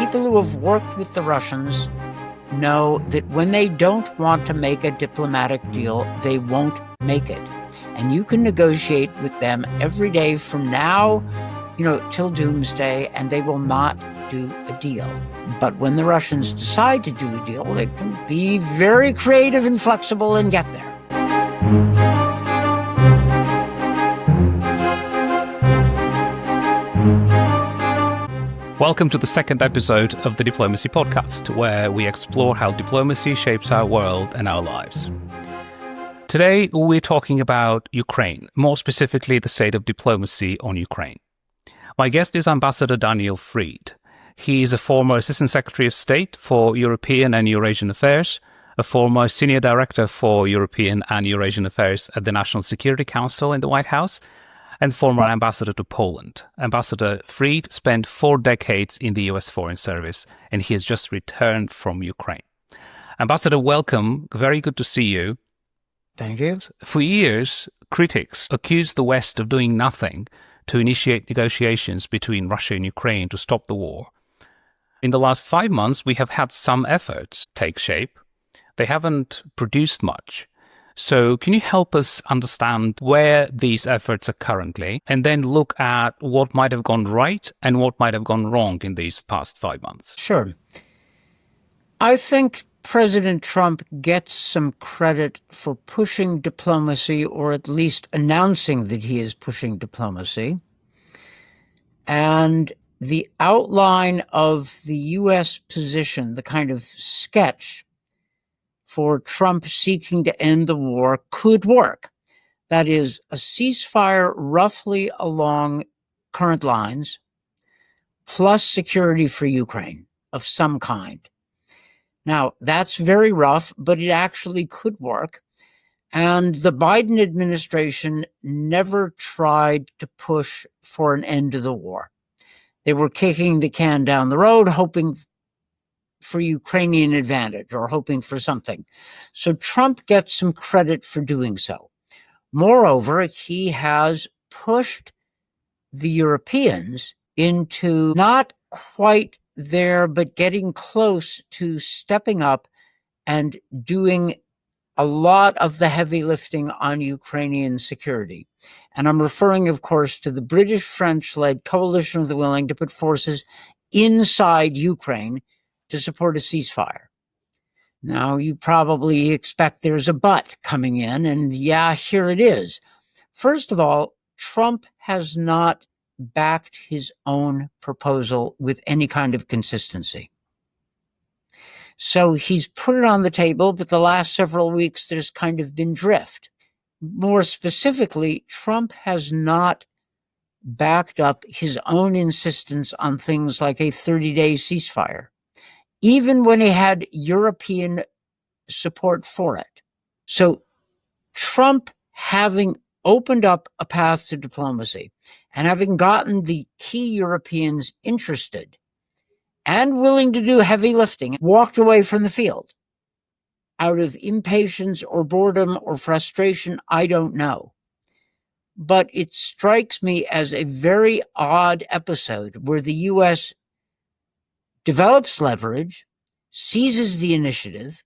people who have worked with the Russians know that when they don't want to make a diplomatic deal, they won't make it. And you can negotiate with them every day from now, till doomsday, and they will not do a deal. But when the Russians decide to do a deal, they can be very creative and flexible and get there. Welcome to the second episode of the Diplomacy Podcast, where we explore how diplomacy shapes our world and our lives. Today, we're talking about Ukraine, more specifically the state of diplomacy on Ukraine. My guest is Ambassador Daniel Fried. He is a former Assistant Secretary of State for European and Eurasian Affairs, a former Senior Director for European and Eurasian Affairs at the National Security Council in the White House, and former ambassador to Poland. Ambassador Fried spent 4 decades in the US Foreign Service, and he has just returned from Ukraine. Ambassador, welcome. Very good to see you. Thank you. For years, critics accused the West of doing nothing to initiate negotiations between Russia and Ukraine to stop the war. In the last 5 months, we have had some efforts take shape. They haven't produced much. So can you help us understand where these efforts are currently, and then look at what might have gone right and what might have gone wrong in these past 5 months? Sure. I think President Trump gets some credit for pushing diplomacy, or at least announcing that he is pushing diplomacy. And the outline of the U.S. position, the kind of sketch for Trump seeking to end the war, could work. That is, a ceasefire roughly along current lines, plus security for Ukraine of some kind. Now, that's very rough, but it actually could work. And the Biden administration never tried to push for an end to the war. They were kicking the can down the road, hoping for Ukrainian advantage or hoping for something. So Trump gets some credit for doing so. Moreover, he has pushed the Europeans into not quite there, but getting close to stepping up and doing a lot of the heavy lifting on Ukrainian security. And I'm referring, of course, to the British-French-led coalition of the willing to put forces inside Ukraine to support a ceasefire. Now, you probably expect there's a but coming in, and yeah, here it is. First of all, Trump has not backed his own proposal with any kind of consistency. So he's put it on the table, but the last several weeks there's kind of been drift. More specifically, Trump has not backed up his own insistence on things like a 30-day ceasefire, even when he had European support for it. So Trump, having opened up a path to diplomacy and having gotten the key Europeans interested and willing to do heavy lifting, walked away from the field out of impatience or boredom or frustration, I don't know. But it strikes me as a very odd episode where the U.S. develops leverage, seizes the initiative,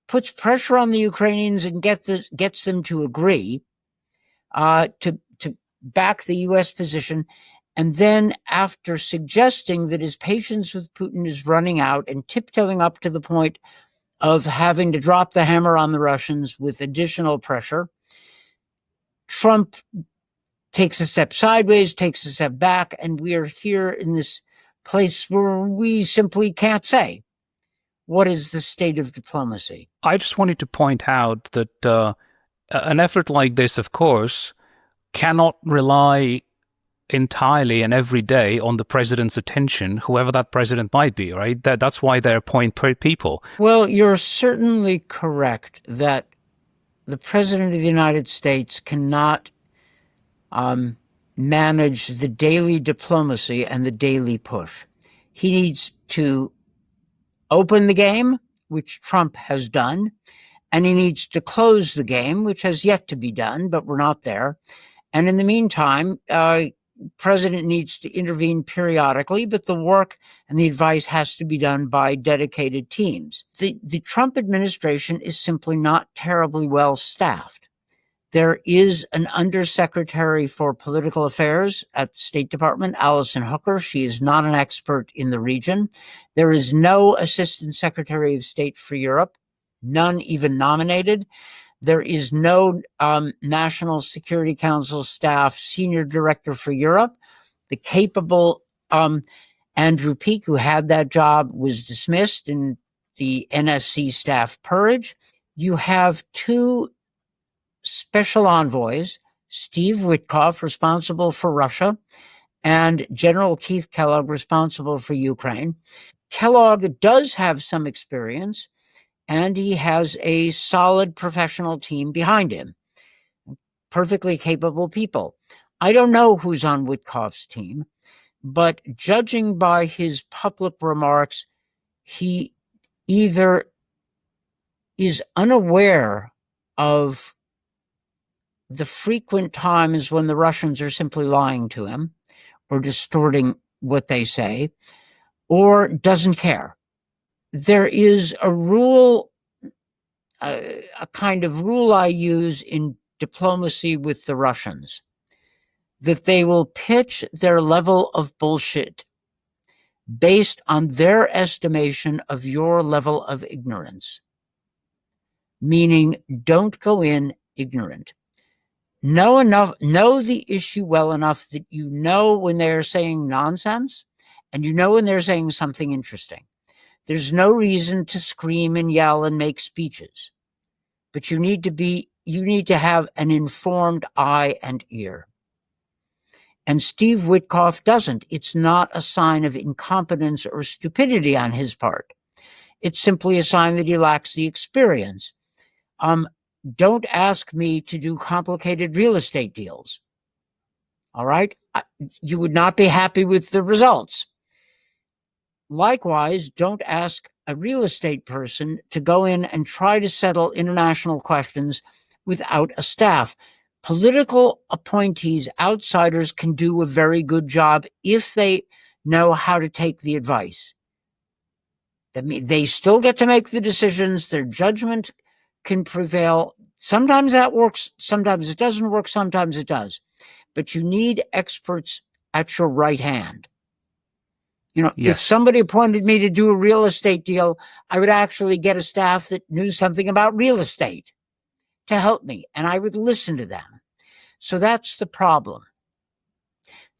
puts pressure on the Ukrainians and gets them to agree to back the U.S. position. And then after suggesting that his patience with Putin is running out and tiptoeing up to the point of having to drop the hammer on the Russians with additional pressure, Trump takes a step sideways, takes a step back, and we are here in this place where we simply can't say, what is the state of diplomacy? I just wanted to point out that an effort like this, of course, cannot rely entirely and every day on the president's attention, whoever that president might be, right? That's why they appoint people. Well, you're certainly correct that the president of the United States cannot manage the daily diplomacy and the daily push. He needs to open the game, which Trump has done, and he needs to close the game, which has yet to be done, but we're not there. And in the meantime, president needs to intervene periodically, but the work and the advice has to be done by dedicated teams. The Trump administration is simply not terribly well staffed. There is an undersecretary for political affairs at the State Department, Allison Hooker. She is not an expert in the region. There is no assistant secretary of state for Europe, none even nominated. There is no National Security Council staff senior director for Europe. The capable Andrew Peake, who had that job, was dismissed in the NSC staff purge. You have two special envoys, Steve Witkoff, responsible for Russia, and General Keith Kellogg, responsible for Ukraine. Kellogg does have some experience, and he has a solid professional team behind him, perfectly capable people. I don't know who's on Witkoff's team, but judging by his public remarks, he either is unaware of the frequent times when the Russians are simply lying to him or distorting what they say, or doesn't care. There is a rule, a kind of rule I use in diplomacy with the Russians, that they will pitch their level of bullshit based on their estimation of your level of ignorance. Meaning, don't go in ignorant. Know the issue well enough that you know when they're saying nonsense, and you know when they're saying something interesting. There's no reason to scream and yell and make speeches, but you need to have an informed eye and ear. And Steve Witkoff doesn't. It's not a sign of incompetence or stupidity on his part. It's simply a sign that he lacks the experience. Don't ask me to do complicated real estate deals. All right? You would not be happy with the results. Likewise, don't ask a real estate person to go in and try to settle international questions without a staff. Political appointees, outsiders, can do a very good job if they know how to take the advice. They still get to make the decisions. Their judgment can prevail. Sometimes that works. Sometimes it doesn't work. Sometimes it does. But you need experts at your right hand. Yes. If somebody appointed me to do a real estate deal, I would actually get a staff that knew something about real estate to help me, and I would listen to them. So that's the problem.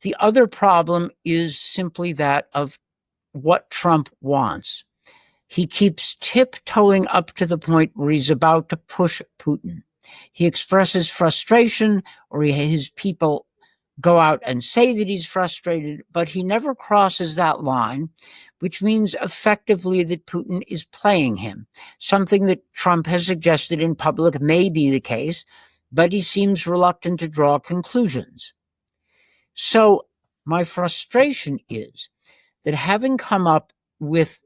The other problem is simply that of what Trump wants. He keeps tiptoeing up to the point where he's about to push Putin. He expresses frustration, or his people go out and say that he's frustrated, but he never crosses that line, which means effectively that Putin is playing him, something that Trump has suggested in public may be the case, but he seems reluctant to draw conclusions. So my frustration is that having come up with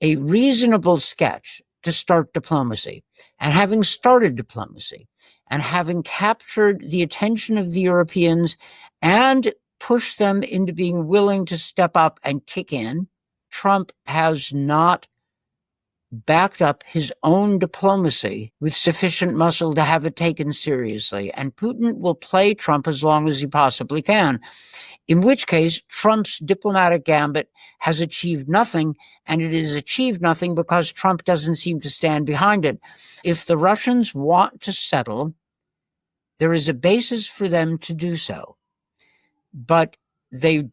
a reasonable sketch to start diplomacy, and having started diplomacy, and having captured the attention of the Europeans and pushed them into being willing to step up and kick in, Trump has not backed up his own diplomacy with sufficient muscle to have it taken seriously. And Putin will play Trump as long as he possibly can, in which case Trump's diplomatic gambit has achieved nothing, and it has achieved nothing because Trump doesn't seem to stand behind it. If the Russians want to settle, there is a basis for them to do so. But they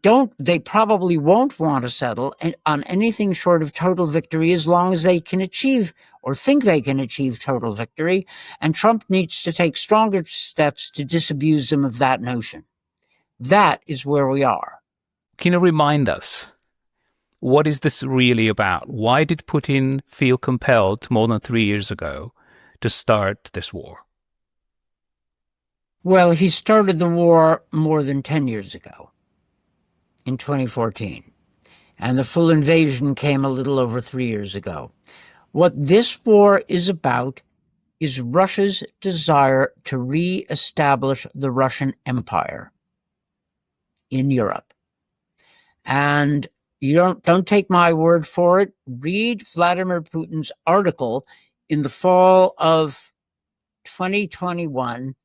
probably won't want to settle on anything short of total victory as long as they can achieve or think they can achieve total victory. And Trump needs to take stronger steps to disabuse them of that notion. That is where we are. Can you remind us, what is this really about? Why did Putin feel compelled more than 3 years ago to start this war? Well, he started the war more than 10 years ago, in 2014. And the full invasion came a little over 3 years ago. What this war is about is Russia's desire to re-establish the Russian Empire. in Europe. And you don't take my word for it. Read Vladimir Putin's article in the fall of 2021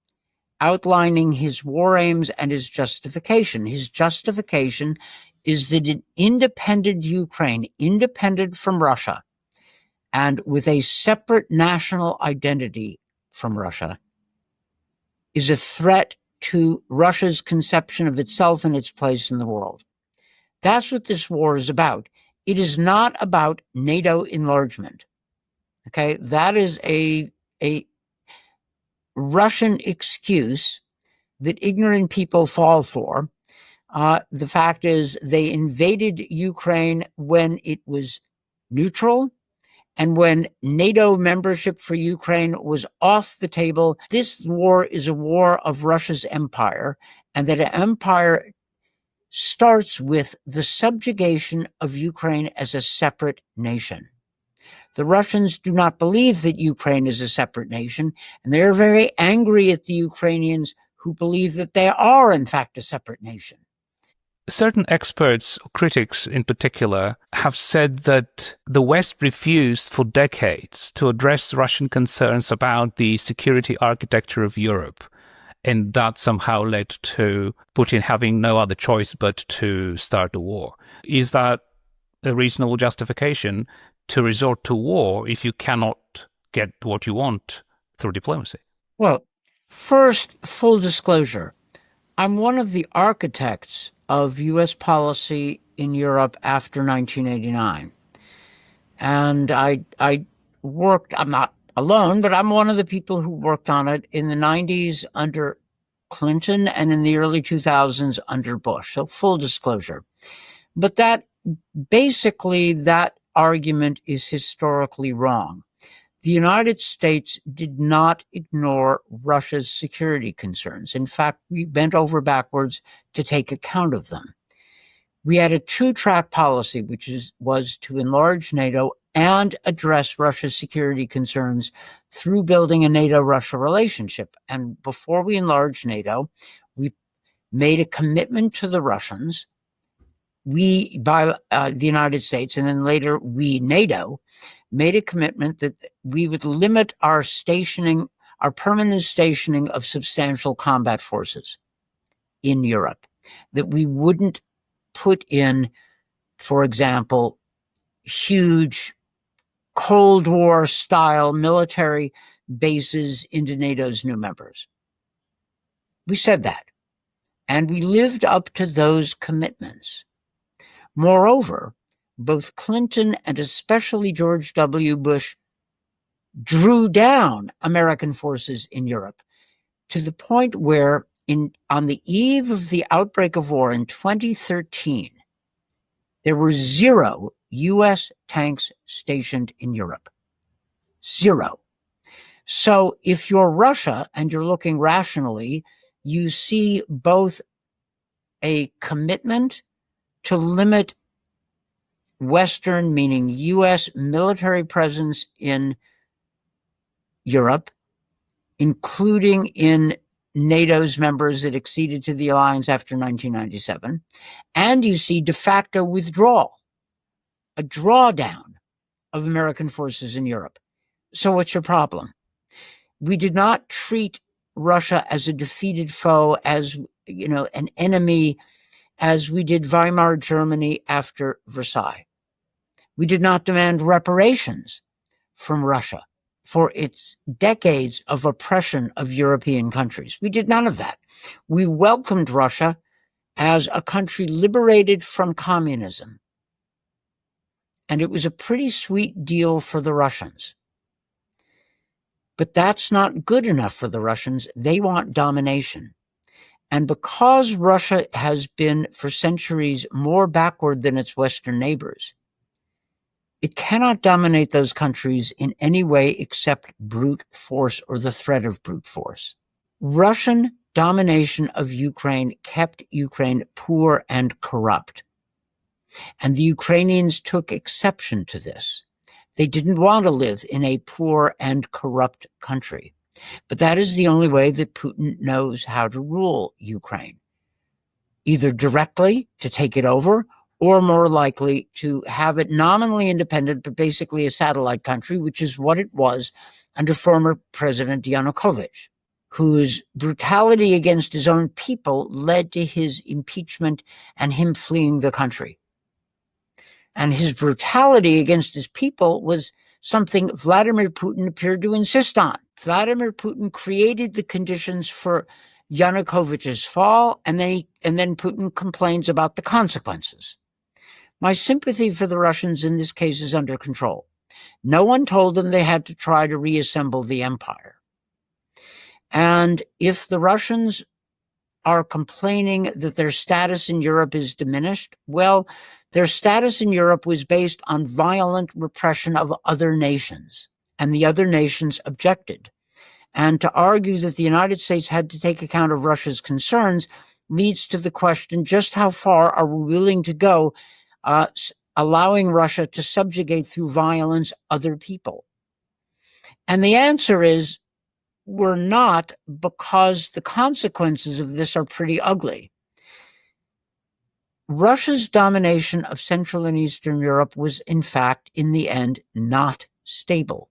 outlining his war aims and his justification. His justification is that an independent Ukraine, independent from Russia, and with a separate national identity from Russia, is a threat to Russia's conception of itself and its place in the world. That's what this war is about. It is not about NATO enlargement. Okay, that is a Russian excuse that ignorant people fall for. The fact is, they invaded Ukraine when it was neutral and when NATO membership for Ukraine was off the table. This war is a war of Russia's empire, and that empire starts with the subjugation of Ukraine as a separate nation. The Russians do not believe that Ukraine is a separate nation, and they're very angry at the Ukrainians who believe that they are, in fact, a separate nation. Certain experts, critics in particular, have said that the West refused for decades to address Russian concerns about the security architecture of Europe, and that somehow led to Putin having no other choice but to start a war. Is that a reasonable justification to resort to war if you cannot get what you want through diplomacy? Well, first, full disclosure, I'm one of the architects of U.S. policy in Europe after 1989. And I worked, I'm not alone, but I'm one of the people who worked on it in the 90s under Clinton and in the early 2000s under Bush. So full disclosure. But that argument is historically wrong. The United States did not ignore Russia's security concerns. In fact, we bent over backwards to take account of them. We had a two-track policy, which was to enlarge NATO and address Russia's security concerns through building a NATO-Russia relationship. And before we enlarged NATO, we made a commitment to the Russians, the United States, and then later we, NATO, made a commitment that we would limit our permanent stationing of substantial combat forces in Europe, that we wouldn't put in, for example, huge Cold War style military bases into NATO's new members. We said that, and we lived up to those commitments. Moreover, both Clinton and especially George W. Bush drew down American forces in Europe to the point where on the eve of the outbreak of war in 2013, there were 0 U.S. tanks stationed in Europe. 0. So if you're Russia and you're looking rationally, you see both a commitment to limit Western, meaning U.S. military presence in Europe, including in NATO's members that acceded to the alliance after 1997, and you see de facto withdrawal, a drawdown of American forces in Europe. So what's your problem? We did not treat Russia as a defeated foe, as, an enemy, as we did Weimar Germany after Versailles. We did not demand reparations from Russia for its decades of oppression of European countries. We did none of that. We welcomed Russia as a country liberated from communism. And it was a pretty sweet deal for the Russians. But that's not good enough for the Russians. They want domination. And because Russia has been for centuries more backward than its Western neighbors, it cannot dominate those countries in any way except brute force or the threat of brute force. Russian domination of Ukraine kept Ukraine poor and corrupt. And the Ukrainians took exception to this. They didn't want to live in a poor and corrupt country. But that is the only way that Putin knows how to rule Ukraine. either directly to take it over or more likely to have it nominally independent, but basically a satellite country, which is what it was under former President Yanukovych, whose brutality against his own people led to his impeachment and him fleeing the country. And his brutality against his people was something Vladimir Putin appeared to insist on. Vladimir Putin created the conditions for Yanukovych's fall, and then Putin complains about the consequences. My sympathy for the Russians in this case is under control. No one told them they had to try to reassemble the empire. And if the Russians are complaining that their status in Europe is diminished, well, their status in Europe was based on violent repression of other nations, and the other nations objected. And to argue that the United States had to take account of Russia's concerns leads to the question, just how far are we willing to go, allowing Russia to subjugate through violence other people? And the answer is, we're not, because the consequences of this are pretty ugly. Russia's domination of Central and Eastern Europe was, in fact, in the end, not stable.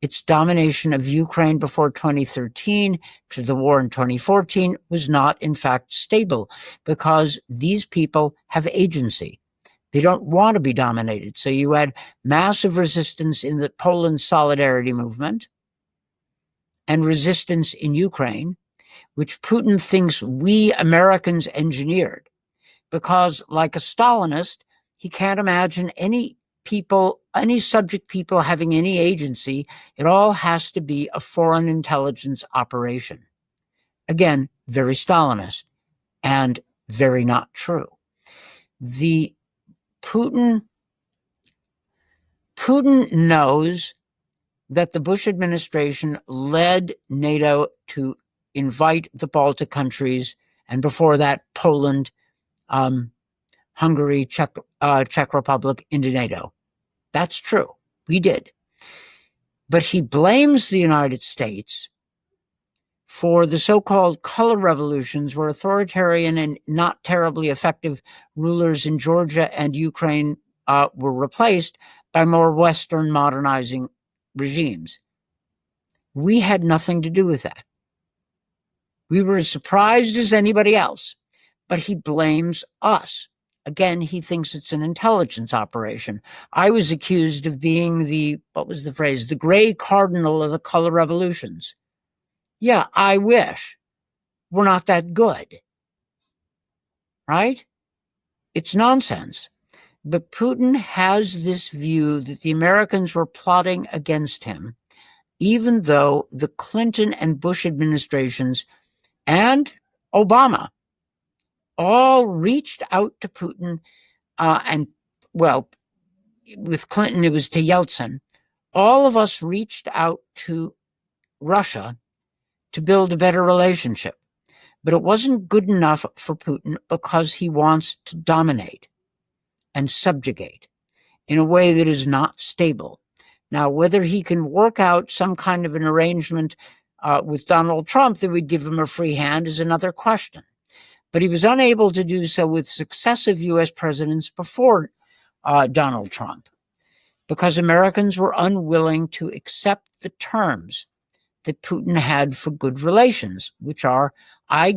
Its domination of Ukraine before 2013 to the war in 2014 was not, in fact, stable, because these people have agency. They don't want to be dominated. So you had massive resistance in the Poland Solidarity movement and resistance in Ukraine, which Putin thinks we Americans engineered, because like a Stalinist, he can't imagine any subject people having any agency. It all has to be a foreign intelligence operation. Again, very Stalinist and very not true. Putin knows that the Bush administration led NATO to invite the Baltic countries, and before that, Poland, Hungary, Czech Republic into NATO. That's true. We did. But he blames the United States for the so-called color revolutions, where authoritarian and not terribly effective rulers in Georgia and Ukraine were replaced by more Western modernizing regimes. We had nothing to do with that. We were as surprised as anybody else, but he blames us. Again, he thinks it's an intelligence operation. I was accused of being the gray cardinal of the color revolutions. Yeah, I wish. We're not that good. Right? It's nonsense. But Putin has this view that the Americans were plotting against him, even though the Clinton and Bush administrations and Obama all reached out to Putin, with Clinton, it was to Yeltsin. All of us reached out to Russia to build a better relationship. But it wasn't good enough for Putin because he wants to dominate and subjugate in a way that is not stable. Now, whether he can work out some kind of an arrangement with Donald Trump that would give him a free hand is another question. But he was unable to do so with successive U.S. presidents before Donald Trump, because Americans were unwilling to accept the terms that Putin had for good relations, which are, I,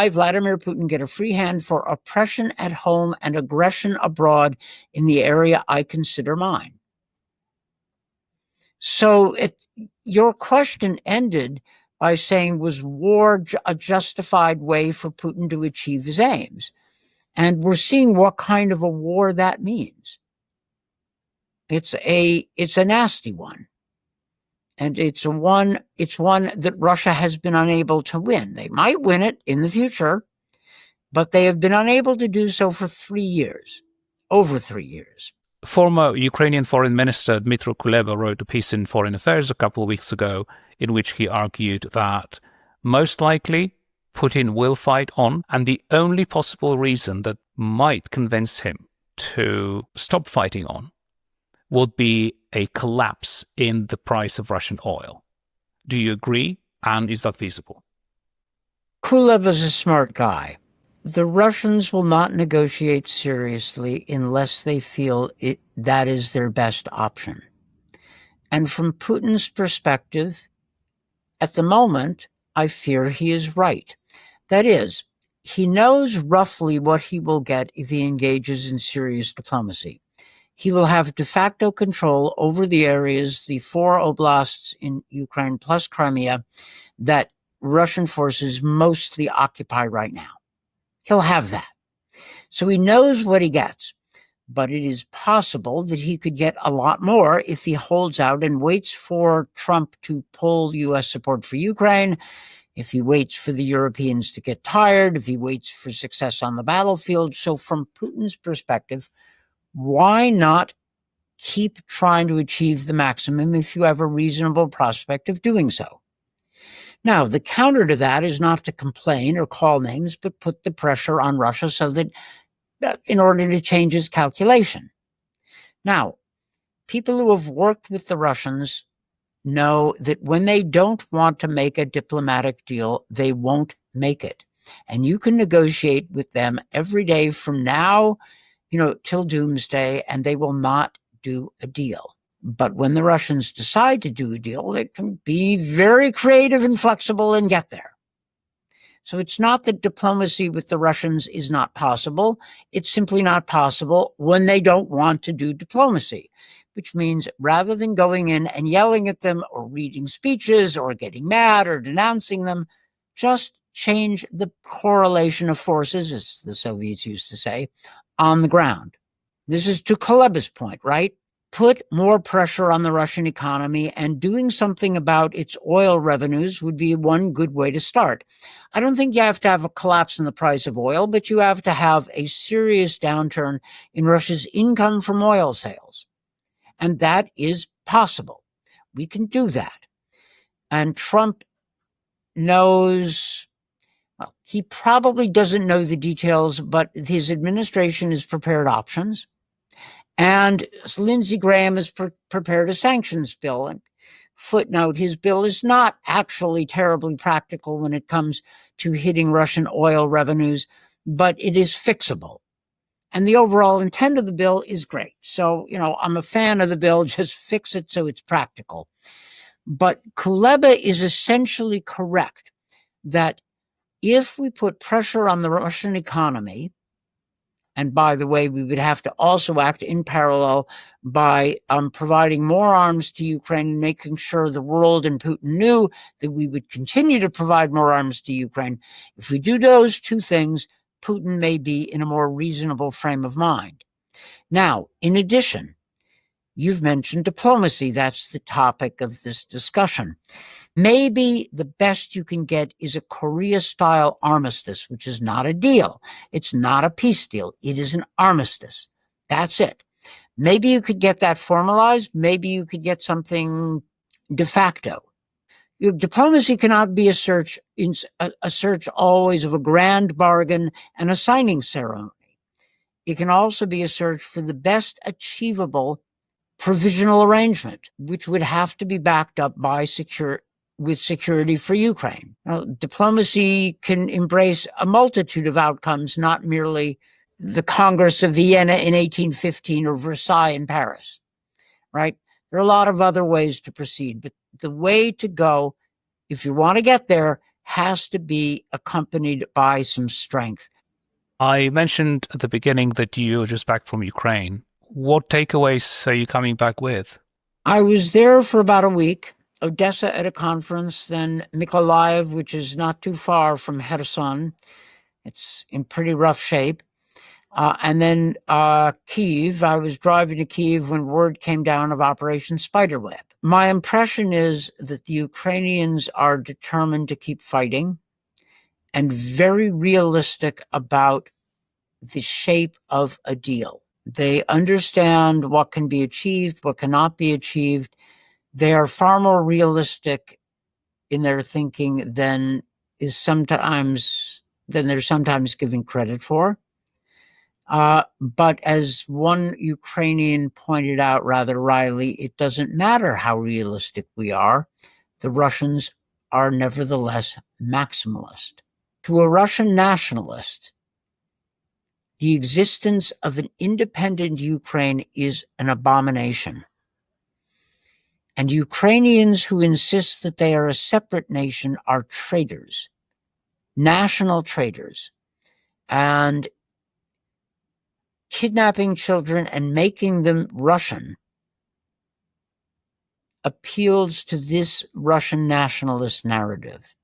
Vladimir Putin, get a free hand for oppression at home and aggression abroad in the area I consider mine. So your question ended by saying, was war a justified way for Putin to achieve his aims? And we're seeing what kind of a war that means. It's a nasty one. And it's one that Russia has been unable to win. They might win it in the future, but they have been unable to do so for 3 years, over 3 years. Former Ukrainian Foreign Minister Dmytro Kuleba wrote a piece in Foreign Affairs a couple of weeks ago in which he argued that most likely Putin will fight on, and the only possible reason that might convince him to stop fighting on would be a collapse in the price of Russian oil. Do you agree? And is that feasible? Kuleba is a smart guy. The Russians will not negotiate seriously unless they feel that is their best option. And from Putin's perspective, at the moment, I fear he is right. That is, he knows roughly what he will get if he engages in serious diplomacy. He will have de facto control over the areas, the 4 oblasts in Ukraine plus Crimea, that Russian forces mostly occupy right now. He'll have that. So he knows what he gets. But it is possible that he could get a lot more if he holds out and waits for Trump to pull U.S. support for Ukraine, if he waits for the Europeans to get tired, if he waits for success on the battlefield. So from Putin's perspective, why not keep trying to achieve the maximum if you have a reasonable prospect of doing so? Now, the counter to that is not to complain or call names, but put the pressure on Russia so that in order to change his calculation. Now, people who have worked with the Russians know that when they don't want to make a diplomatic deal, they won't make it. And you can negotiate with them every day from now, till doomsday, and they will not do a deal. But when the Russians decide to do a deal, they can be very creative and flexible and get there. So it's not that diplomacy with the Russians is not possible. It's simply not possible when they don't want to do diplomacy, which means rather than going in and yelling at them or reading speeches or getting mad or denouncing them, just change the correlation of forces, as the Soviets used to say, on the ground. This is to Kuleba's point, right? Put more pressure on the Russian economy, and doing something about its oil revenues would be one good way to start. I don't think you have to have a collapse in the price of oil, but you have to have a serious downturn in Russia's income from oil sales. And that is possible. We can do that. And Trump knows, well, he probably doesn't know the details, but his administration has prepared options. And Lindsey Graham has prepared a sanctions bill. And footnote, his bill is not actually terribly practical when it comes to hitting Russian oil revenues, but it is fixable. And the overall intent of the bill is great. So, I'm a fan of the bill, just fix it so it's practical. But Kuleba is essentially correct that if we put pressure on the Russian economy, and by the way, we would have to also act in parallel by providing more arms to Ukraine and making sure the world and Putin knew that we would continue to provide more arms to Ukraine. If we do those two things, Putin may be in a more reasonable frame of mind. Now, in addition, you've mentioned diplomacy. That's the topic of this discussion. Maybe the best you can get is a Korea-style armistice, which is not a deal. It's not a peace deal. It is an armistice. That's it. Maybe you could get that formalized. Maybe you could get something de facto. Your diplomacy cannot be a search always of a grand bargain and a signing ceremony. It can also be a search for the best achievable provisional arrangement, which would have to be backed up by security for Ukraine. Now, diplomacy can embrace a multitude of outcomes, not merely the Congress of Vienna in 1815 or Versailles in Paris, right? There are a lot of other ways to proceed, but the way to go, if you want to get there, has to be accompanied by some strength. I mentioned at the beginning that you're just back from Ukraine. What takeaways are you coming back with? I was there for about a week. Odessa at a conference, then Mykolaiv, which is not too far from Kherson. It's in pretty rough shape. And then Kyiv. I was driving to Kyiv when word came down of Operation Spiderweb. My impression is that the Ukrainians are determined to keep fighting and very realistic about the shape of a deal. They understand what can be achieved, what cannot be achieved. They are far more realistic in their thinking than they're sometimes given credit for. But as one Ukrainian pointed out rather wryly, it doesn't matter how realistic we are. The Russians are nevertheless maximalist. To a Russian nationalist, The existence of an independent Ukraine is an abomination. And Ukrainians who insist that they are a separate nation are traitors, national traitors. And kidnapping children and making them Russian appeals to this Russian nationalist narrative,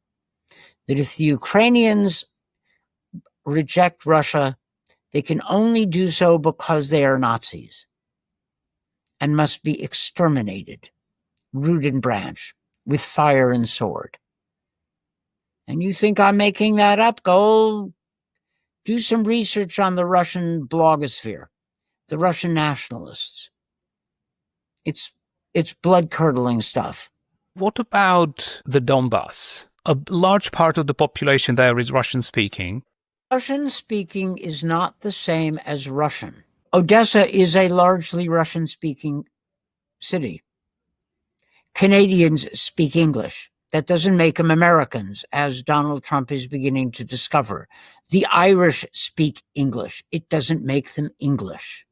that if the Ukrainians reject Russia, they can only do so because they are Nazis and must be exterminated, root and branch, with fire and sword. And you think I'm making that up? Go do some research on the Russian blogosphere, the Russian nationalists. It's blood-curdling stuff. What about the Donbass? A large part of the population there is Russian-speaking. Russian-speaking is not the same as Russian. Odessa is a largely Russian-speaking city. Canadians speak English. That doesn't make them Americans, as Donald Trump is beginning to discover. The Irish speak English. It doesn't make them English.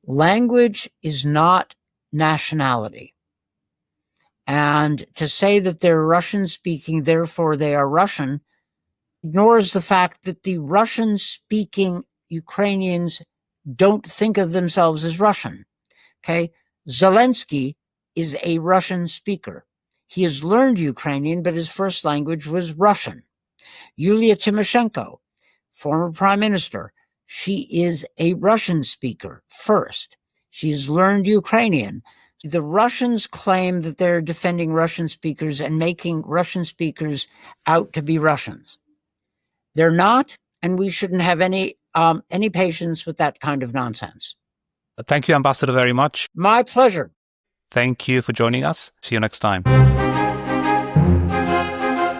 Language is not nationality. And to say that they're Russian-speaking, therefore they are Russian, ignores the fact that the Russian-speaking Ukrainians don't think of themselves as Russian. Okay? Zelensky is a Russian speaker. He has learned Ukrainian, but his first language was Russian. Yulia Tymoshenko, former prime minister, she is a Russian speaker first. She's learned Ukrainian. The Russians claim that they're defending Russian speakers and making Russian speakers out to be Russians. They're not, and we shouldn't have any patience with that kind of nonsense. Thank you, Ambassador, very much. My pleasure. Thank you for joining us. See you next time.